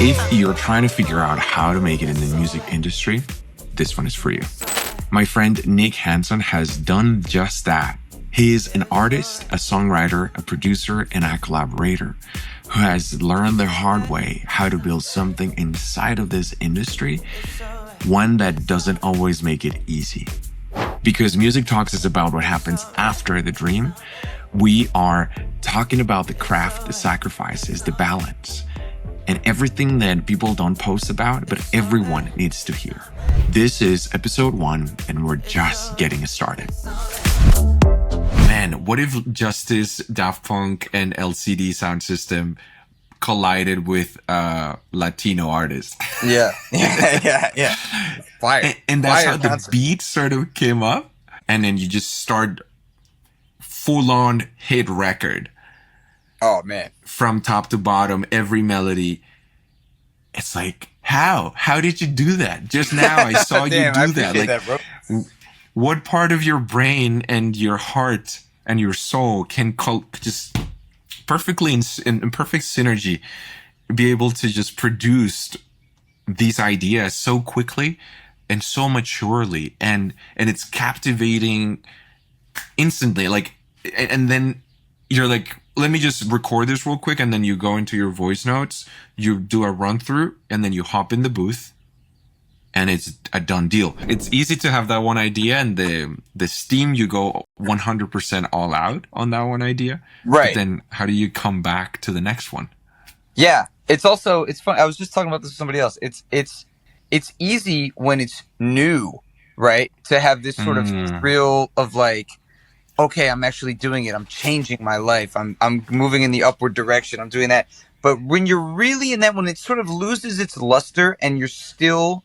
If you're trying to figure out how to make it in the music industry, this one is for you. My friend Nic Hanson has done just that. He is an artist, a songwriter, a producer, and a collaborator who has learned the hard way how to build something inside of this industry, one that doesn't always make it easy. Because Music Talks is about what happens after the dream, we are talking about the craft, the sacrifices, the balance, and everything that people don't post about, but everyone needs to hear. This is episode 1, and we're just getting started. Man, what if Justice, Daft Punk, and LCD Sound System collided with Latino artists? Yeah. Fire. And that's Fire how the concert. beat sort of came up, and then you just start full-on hit record. Oh, man. From top to bottom, every melody. It's like, how? How did you do that? Just now I saw you Damn, do I that. appreciate Like, that, bro. what part of your brain and your heart and your soul can just perfectly in perfect synergy be able to just produce these ideas so quickly and so maturely, and it's captivating instantly. Like, and then you're like, let me just record this real quick, and then you go into your voice notes, you do a run through, and then you hop in the booth, and it's a done deal. It's easy to have that one idea, and the steam, you go 100% all out on that one idea. Right. But then how do you come back to the next one? Yeah. It's fun. I was just talking about this with somebody else. It's easy when it's new, right? To have this sort of thrill of like, okay, I'm actually doing it. I'm changing my life. I'm moving in the upward direction. I'm doing that. But when you're really in that, when it sort of loses its luster and you're still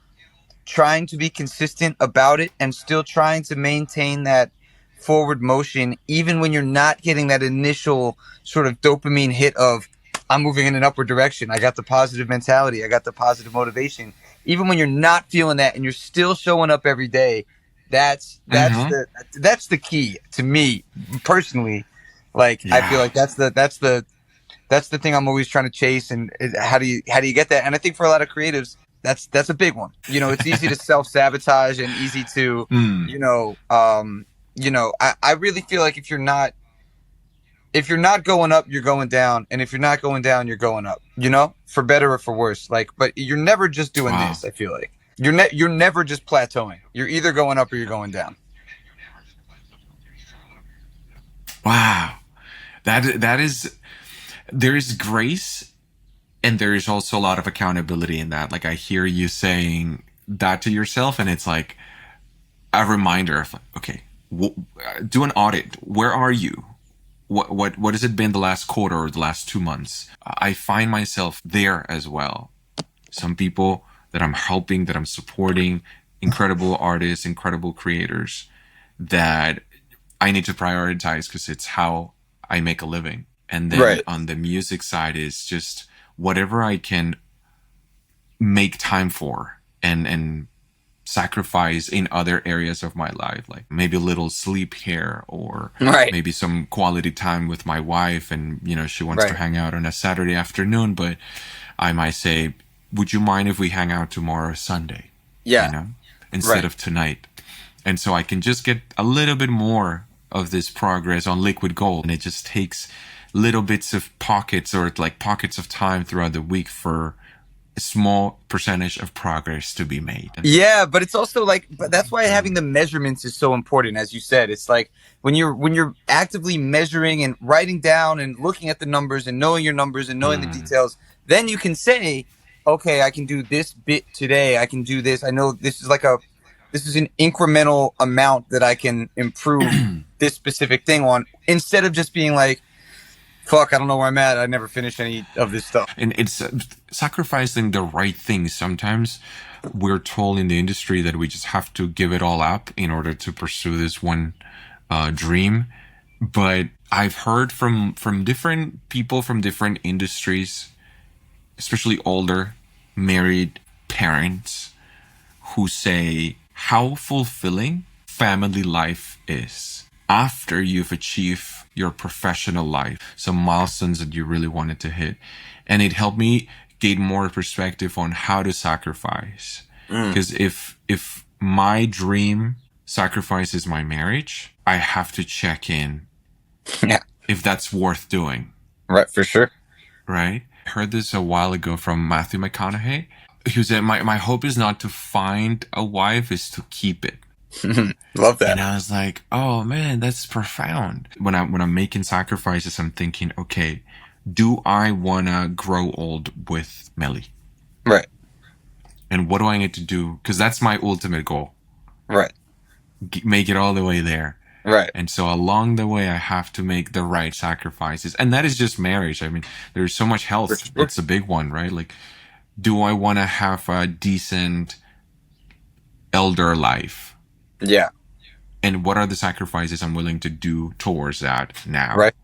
trying to be consistent about it and still trying to maintain that forward motion, even when you're not getting that initial sort of dopamine hit of, I'm moving in an upward direction. I got the positive mentality. I got the positive motivation. Even when you're not feeling that and you're still showing up every day, that's the key to me personally. Like, yeah. I feel like that's the thing I'm always trying to chase. And how do you get that? And I think for a lot of creatives, that's a big one. You know, it's easy to self-sabotage and easy to, I really feel like if you're not going up, you're going down. And if you're not going down, you're going up, for better or for worse. Like, but you're never just doing this. I feel like you're never just plateauing. You're either going up or you're going down. Wow. That is, there is grace, and there is also a lot of accountability in that. Like, I hear you saying that to yourself, and it's like a reminder of, okay, do an audit. Where are you? What has it been the last quarter or the last 2 months? I find myself there as well. Some people that I'm helping, that I'm supporting, incredible artists, incredible creators that I need to prioritize because it's how I make a living. And then on the music side is just whatever I can make time for and sacrifice in other areas of my life, like maybe a little sleep here, or maybe some quality time with my wife, and she wants to hang out on a Saturday afternoon, but I might say, would you mind if we hang out tomorrow Sunday? Instead of tonight. And so I can just get a little bit more of this progress on liquid gold, and it just takes little bits of pockets, or like pockets of time throughout the week for a small percentage of progress to be made. Yeah, but it's also like, but that's why having the measurements is so important. As you said, it's like when you're actively measuring and writing down and looking at the numbers and knowing your numbers and knowing the details, then you can say, okay, I can do this bit today. I can do this. I know this is an incremental amount that I can improve this specific thing on, instead of just being like, fuck, I don't know where I'm at. I never finished any of this stuff. And it's sacrificing the right things. Sometimes we're told in the industry that we just have to give it all up in order to pursue this one dream. But I've heard from different people from different industries, especially older, married parents, who say how fulfilling family life is after you've achieved your professional life, some milestones that you really wanted to hit. And it helped me gain more perspective on how to sacrifice. Mm. Because if my dream sacrifices my marriage, I have to check in Yeah. if that's worth doing. Right. For sure. Right? I heard this a while ago from Matthew McConaughey. He said, my hope is not to find a wife, is to keep it. Love that. And I was like, oh man, that's profound. When I'm making sacrifices, I'm thinking, okay, do I wanna grow old with Melly? Right. And what do I need to do? Because that's my ultimate goal. Right. Make it all the way there. Right. And so along the way, I have to make the right sacrifices. And that is just marriage. I mean, there's so much health. Sure. That's a big one, right? Like, do I want to have a decent elder life? Yeah. And what are the sacrifices I'm willing to do towards that now? Right.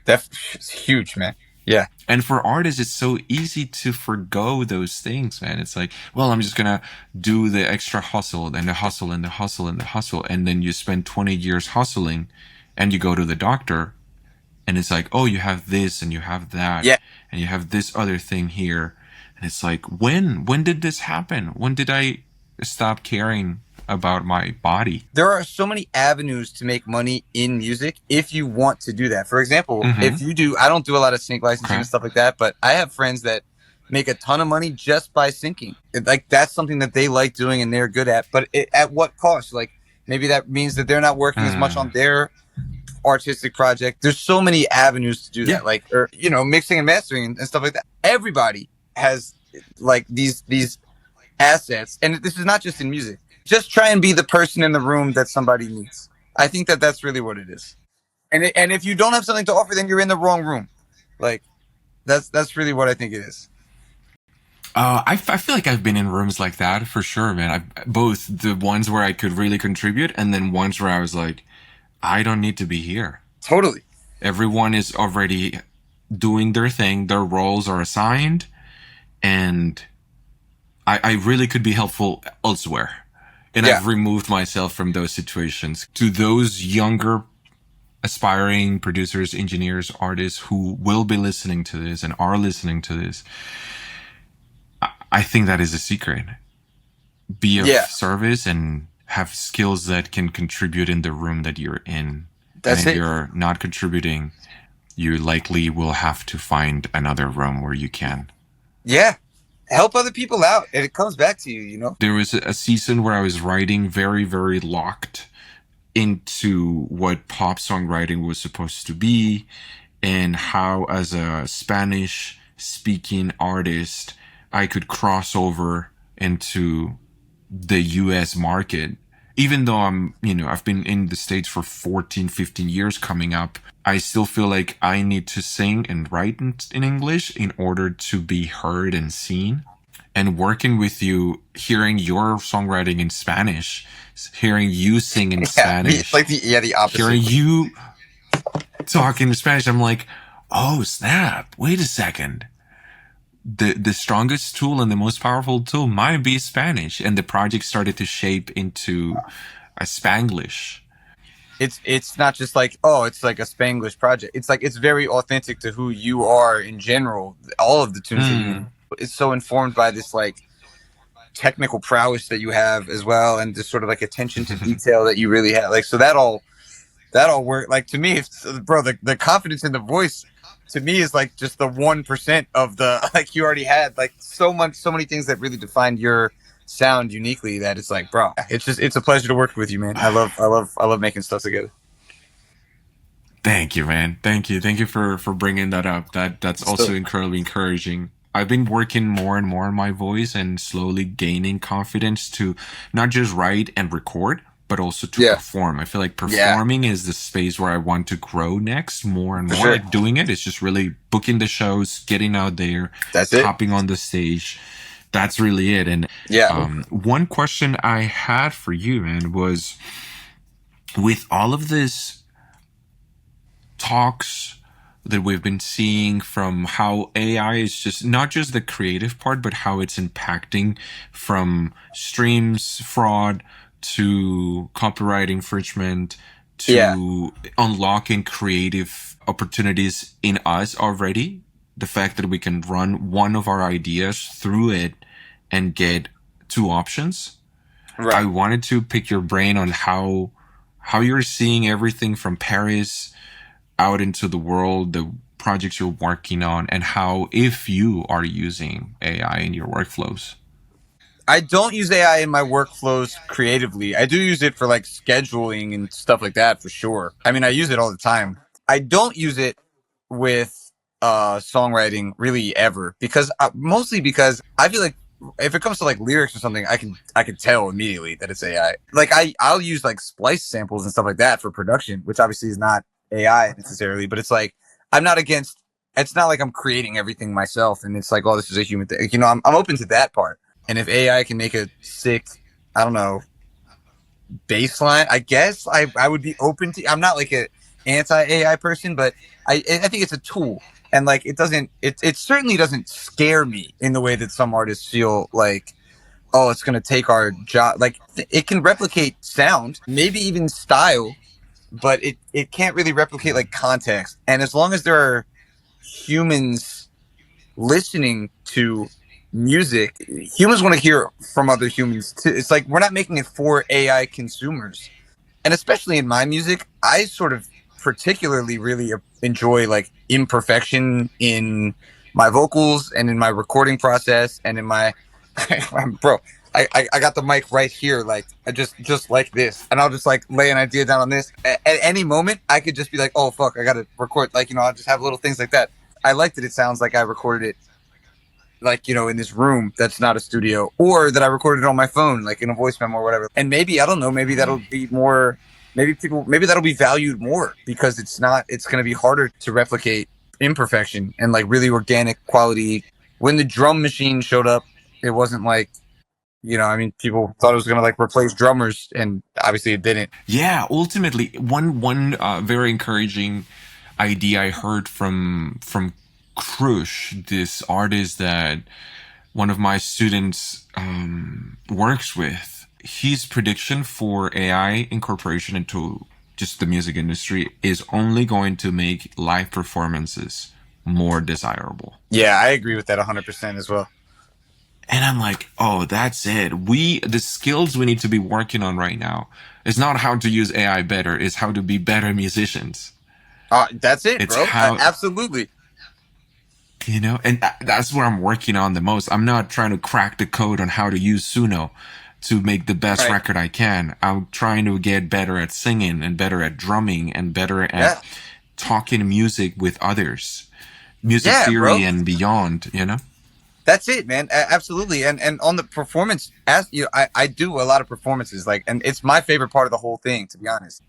That's huge, man. Yeah. And for artists, it's so easy to forgo those things, man. It's like, well, I'm just gonna do the extra hustle and the hustle and the hustle and the hustle. And then you spend 20 years hustling and you go to the doctor and it's like, oh, you have this and you have that. Yeah. And you have this other thing here. And it's like, when did this happen? When did I stop caring about my body? There are so many avenues to make money in music if you want to do that. For example, if you do, I don't do a lot of sync licensing and stuff like that, but I have friends that make a ton of money just by syncing. Like, that's something that they like doing and they're good at, but at what cost? Like, maybe that means that they're not working as much on their artistic project. There's so many avenues to do that, like, or, you know, mixing and mastering and stuff like that. Everybody has like these assets, and this is not just in music. Just try and be the person in the room that somebody needs. I think that that's really what it is. And if you don't have something to offer, then you're in the wrong room. Like, that's really what I think it is. I feel like I've been in rooms like that for sure, man. Both the ones where I could really contribute and then ones where I was like, I don't need to be here. Totally. Everyone is already doing their thing. Their roles are assigned. And I really could be helpful elsewhere. And I've removed myself from those situations. To those younger aspiring producers, engineers, artists who will be listening to this and are listening to this, I think that is a secret. Be of service and have skills that can contribute in the room that you're in. That's and if it. you're not contributing, you likely will have to find another room where you can. Yeah. Help other people out, and it comes back to you, you know? There was a season where I was writing very, very locked into what pop songwriting was supposed to be and how, as a Spanish speaking artist, I could cross over into the US market. Even though I've been in the States for 14, 15 years coming up, I still feel like I need to sing and write in English in order to be heard and seen. And working with you, hearing your songwriting in Spanish, hearing you sing in Spanish, it's like the opposite. hearing you talk in Spanish, I'm like, oh snap! Wait a second. The strongest tool and the most powerful tool might be Spanish, and the project started to shape into a Spanglish. It's not just like, oh, it's like a Spanglish project. It's like, it's very authentic to who you are in general. All of the tunes that you, it's so informed by this like technical prowess that you have as well, and this sort of like attention to detail that you really have. Like, so that all work. Like, to me, bro, the confidence in the voice to me is like just the 1% of the, like, you already had like so many things that really defined your sound uniquely, that it's like, bro, it's a pleasure to work with you, man. I love making stuff together. Thank you, man. Thank you for bringing that up. That's also incredibly encouraging. I've been working more and more on my voice and slowly gaining confidence to not just write and record, but also to perform. I feel like performing is the space where I want to grow next more and more. Sure. Like, doing it's just really booking the shows, getting out there, hopping on the stage. That's really it. And one question I had for you, man, was, with all of this talks that we've been seeing from how AI is just not just the creative part, but how it's impacting from streams fraud to copyright infringement to unlocking creative opportunities in us already the fact that we can run one of our ideas through it and get two options. I Right. wanted to pick your brain on how you're seeing everything from Paris out into the world, the projects you're working on, and how if you are using AI in your workflows. I don't use AI in my workflows creatively. I do use it for like scheduling and stuff like that for sure. I mean, I use it all the time. I don't use it with songwriting really ever because mostly because I feel like if it comes to like lyrics or something, I can tell immediately that it's AI. Like I'll use like splice samples and stuff like that for production, which obviously is not AI necessarily, but it's like I'm not against. It's not like I'm creating everything myself, and it's like, oh, this is a human thing. You know, I'm open to that part. And if AI can make a sick, I don't know, baseline, I guess I would be open to. I'm not like a anti AI person, but I think it's a tool, and like it certainly doesn't scare me in the way that some artists feel like, oh, it's gonna take our job. Like it can replicate sound, maybe even style, but it can't really replicate like context. And as long as there are humans listening to music, humans want to hear from other humans too. It's like we're not making it for AI consumers. And especially in my music, I sort of particularly really enjoy like imperfection in my vocals and in my recording process and in my bro. I got the mic right here, like I just like this, and I'll just like lay an idea down on this. At any moment, I could just be like, "Oh fuck, I gotta record." Like I'll just have little things like that. I like that it sounds like I recorded it like in this room that's not a studio, or that I recorded it on my phone like in a voice memo or whatever. And maybe I don't know, maybe that'll be more, maybe that'll be valued more because it's going to be harder to replicate imperfection and like really organic quality. When the drum machine showed up, it wasn't like, I mean, people thought it was going to like replace drummers, and obviously it didn't. Yeah, ultimately, one very encouraging idea I heard from Krush, this artist that one of my students works with. His prediction for AI incorporation into just the music industry is only going to make live performances more desirable. Yeah, I agree with that 100% as well. And I'm like, oh, that's it. The skills we need to be working on right now is not how to use AI better, it's how to be better musicians. That's it, It's bro. how, Absolutely. and that's what I'm working on the most. I'm not trying to crack the code on how to use Suno to make the best Right. record I can. I'm trying to get better at singing and better at drumming and better Yeah. at talking music with others, music Yeah, theory bro. and beyond. That's it, man. Absolutely. And on the performance, I do a lot of performances, like, and it's my favorite part of the whole thing, to be honest.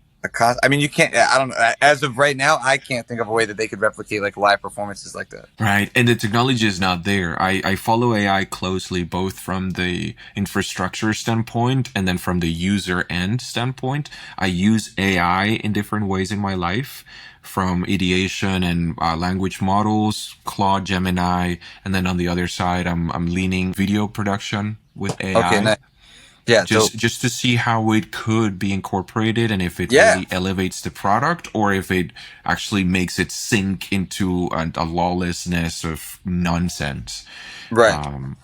I mean, you can't. I don't know. As of right now, I can't think of a way that they could replicate like live performances like that. Right. And the technology is not there. I follow AI closely, both from the infrastructure standpoint and then from the user end standpoint. I use AI in different ways in my life, from ideation and language models, Claude, Gemini. And then on the other side, I'm leaning video production with Okay. AI, Nice. Yeah. Dope. just to see how it could be incorporated and if it Yeah. really elevates the product or if it actually makes it sink into a lawlessness of nonsense. Right.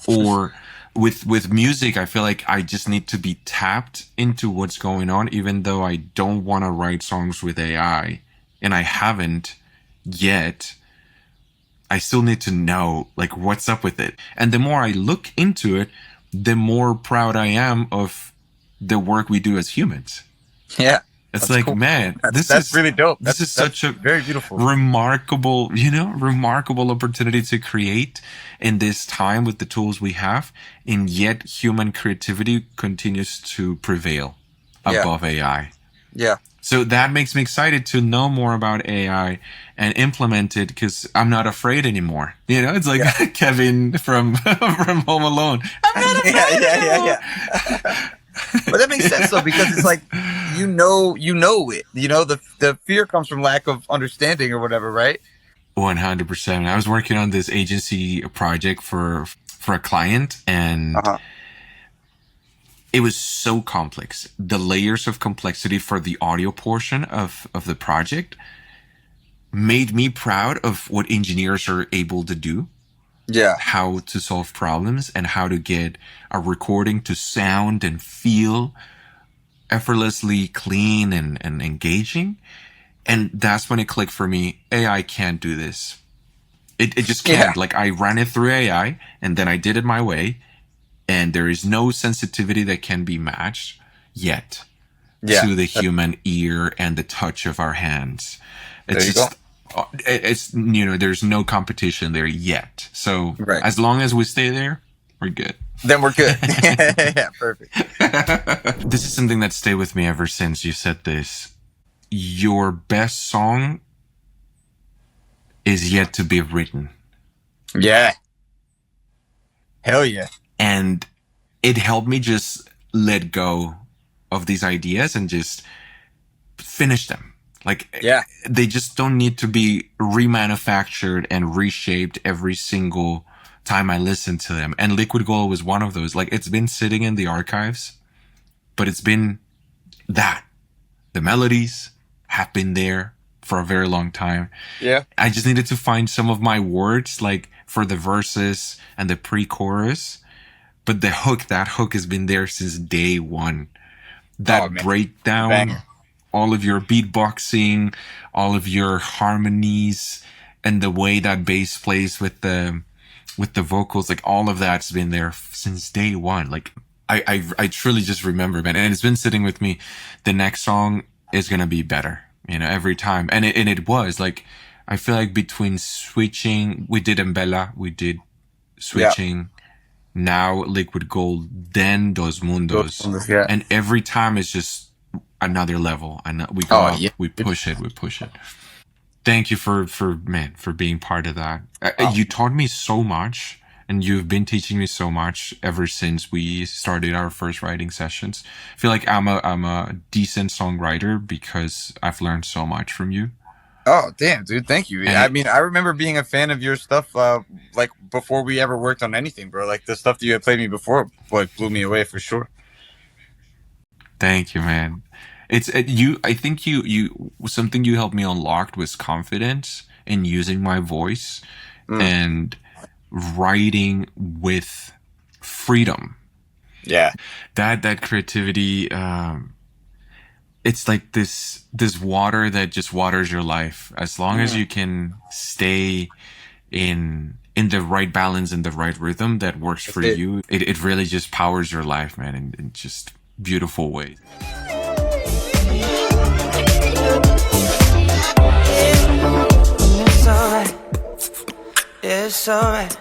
Or with music, I feel like I just need to be tapped into what's going on, even though I don't want to write songs with AI, and I haven't yet. I still need to know like what's up with it. And the more I look into it, the more proud I am of the work we do as humans. Yeah. It's That's like, cool. man, That's really dope. this is That's such a very beautiful. remarkable opportunity to create in this time with the tools we have, and yet human creativity continues to prevail Yeah. above AI. Yeah. So that makes me excited to know more about AI and implement it because I'm not afraid anymore. It's like Yeah. Kevin from from Home Alone. I'm not Yeah. afraid Yeah. Yeah. anymore. Yeah. But that makes sense though, because it's like you know it. The fear comes from lack of understanding or whatever, right? 100%. I was working on this agency project for a client, Uh and huh. it was so complex. The layers of complexity for the audio portion of the project made me proud of what engineers are able to do, Yeah. how to solve problems, and how to get a recording to sound and feel effortlessly clean and engaging. And that's when it clicked for me. AI can't do this. It just can't. Yeah. Like, I ran it through AI and then I did it my way. And there is no sensitivity that can be matched yet Yeah. to the human ear and the touch of our hands. There It's you go. just, it's, you know, there's no competition there yet. So Right. as long as we stay there, we're good. Then we're good. Yeah, perfect. This is something that stayed with me ever since you said this. Your best song is yet to be written. Yeah. Hell yeah. And it helped me just let go of these ideas and just finish them. Like, Yeah. they just don't need to be remanufactured and reshaped every single time I listen to them. And Liquid Gold was one of those. Like, it's been sitting in the archives, but it's been that. The melodies have been there for a very long time. Yeah. I just needed to find some of my words, like for the verses and the pre-chorus. But that hook has been there since day one. That breakdown, Banger. all of your beatboxing, all of your harmonies, and the way that bass plays with the vocals, like all of that's been there since day one. Like, I truly just remember, man, and it's been sitting with me. The next song is gonna be better, you know, every time, and it was like, I feel like between switching, we did Mbella, we did switching, now Liquid Gold, then Dos Mundos, Yeah. and every time it's just another level, and we go up, we push it. Thank you for being part of that. You taught me so much, and you've been teaching me so much ever since we started our first writing sessions. I feel like I'm a decent songwriter because I've learned so much from you. Oh, damn, dude. Thank you. And I mean, I remember being a fan of your stuff, like before we ever worked on anything, bro. Like the stuff that you had played me before, like blew me away for sure. Thank you, man. It's you. I think you something you helped me unlock was confidence in using my voice and writing with freedom. Yeah. That creativity. It's like this water that just waters your life. As long as you can stay in the right balance and the right rhythm that works for you, it really just powers your life, man, in just beautiful ways. It's alright. It's alright.